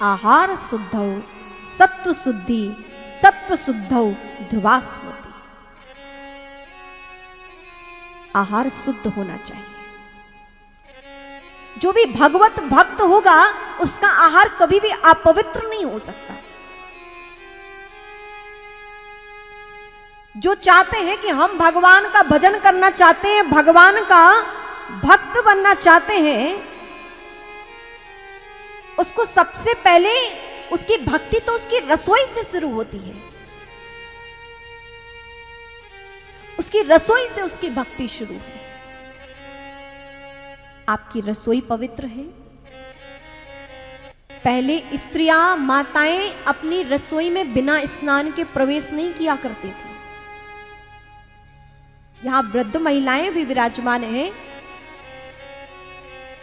आहार शुद्धौ सत्व शुद्धि सत्व शुद्धौ ध्रुवास्मृति। आहार शुद्ध होना चाहिए। जो भी भगवत भक्त होगा उसका आहार कभी भी अपवित्र नहीं हो सकता। जो चाहते हैं कि हम भगवान का भजन करना चाहते हैं, भगवान का भक्त बनना चाहते हैं, उसको सबसे पहले उसकी भक्ति तो उसकी रसोई से शुरू होती है। उसकी रसोई से उसकी भक्ति शुरू है। आपकी रसोई पवित्र है? पहले स्त्रियां माताएं अपनी रसोई में बिना स्नान के प्रवेश नहीं किया करती थी। यहां वृद्ध महिलाएं भी विराजमान हैं।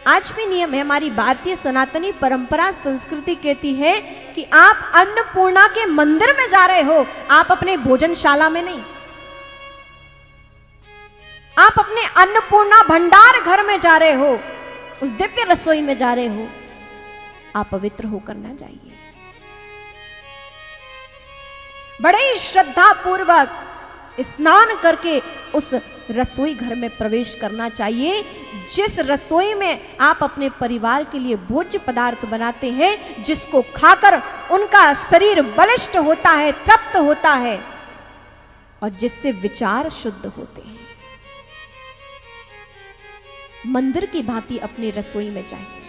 आज भी नियम है, हमारी भारतीय सनातनी परंपरा संस्कृति कहती है कि आप अन्नपूर्णा के मंदिर में जा रहे हो, आप अपने भोजनशाला में नहीं। आप अपने अन्नपूर्णा भंडार घर में जा रहे हो, उस दिव्य रसोई में जा रहे हो, आप पवित्र होकर ना जाइए। बड़े ही श्रद्धा पूर्वक स्नान करके उस रसोई घर में प्रवेश करना चाहिए, जिस रसोई में आप अपने परिवार के लिए भोज्य पदार्थ बनाते हैं, जिसको खाकर उनका शरीर बलिष्ठ होता है, तृप्त होता है, और जिससे विचार शुद्ध होते हैं। मंदिर की भांति अपनी रसोई में जाइए।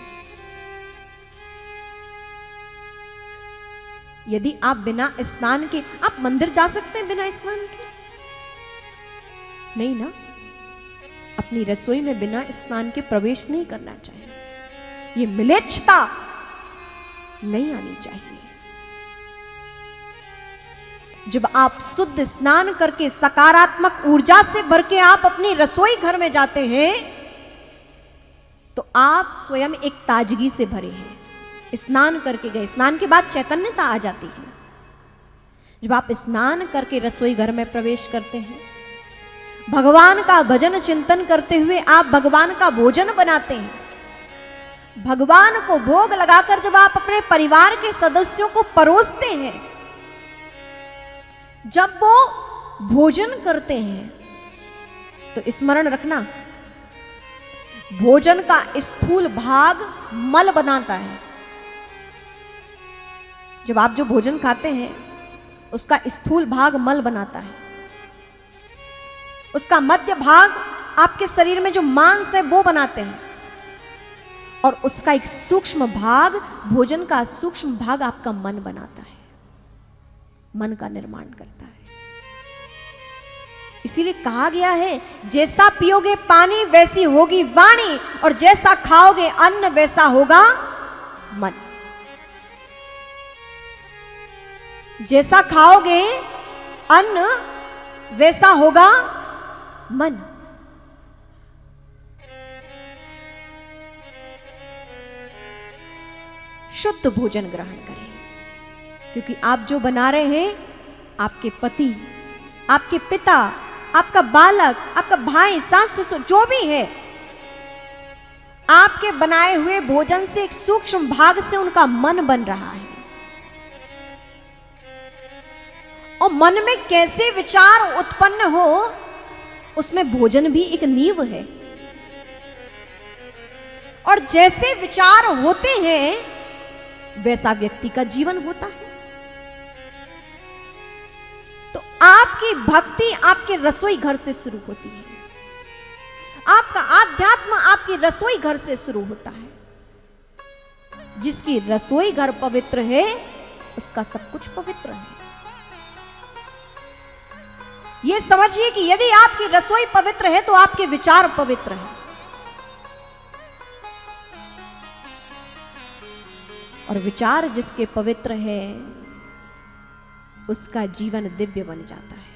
यदि आप बिना स्नान के, आप मंदिर जा सकते हैं बिना स्नान के? नहीं ना। अपनी रसोई में बिना स्नान के प्रवेश नहीं करना चाहिए। ये मिलेच्छता नहीं आनी चाहिए। जब आप शुद्ध स्नान करके सकारात्मक ऊर्जा से भर के आप अपनी रसोई घर में जाते हैं, तो आप स्वयं एक ताजगी से भरे हैं। स्नान करके गए, स्नान के बाद चैतन्यता आ जाती है। जब आप स्नान करके रसोई घर में प्रवेश करते हैं, भगवान का भजन चिंतन करते हुए आप भगवान का भोजन बनाते हैं। भगवान को भोग लगाकर जब आप अपने परिवार के सदस्यों को परोसते हैं, जब वो भोजन करते हैं, तो स्मरण रखना, भोजन का स्थूल भाग मल बनाता है। जब आप जो भोजन खाते हैं उसका स्थूल भाग मल बनाता है। उसका मध्य भाग आपके शरीर में जो मांस है वो बनाते हैं, और उसका एक सूक्ष्म भाग, भोजन का सूक्ष्म भाग आपका मन बनाता है, मन का निर्माण करता है। इसीलिए कहा गया है, जैसा पियोगे पानी वैसी होगी वाणी, और जैसा खाओगे अन्न वैसा होगा मन। जैसा खाओगे अन्न वैसा होगा मन। शुद्ध भोजन ग्रहण करें, क्योंकि आप जो बना रहे हैं, आपके पति, आपके पिता, आपका बालक, आपका भाई, सास ससुर, जो भी है, आपके बनाए हुए भोजन से एक सूक्ष्म भाग से उनका मन बन रहा है। और मन में कैसे विचार उत्पन्न हो, उसमें भोजन भी एक नींव है। और जैसे विचार होते हैं वैसा व्यक्ति का जीवन होता है। तो आपकी भक्ति आपके रसोई घर से शुरू होती है। आपका आध्यात्म आपकी रसोई घर से शुरू होता है। जिसकी रसोई घर पवित्र है, उसका सब कुछ पवित्र है। यह समझिए कि यदि आपकी रसोई पवित्र है तो आपके विचार पवित्र हैं। और विचार जिसके पवित्र है, उसका जीवन दिव्य बन जाता है।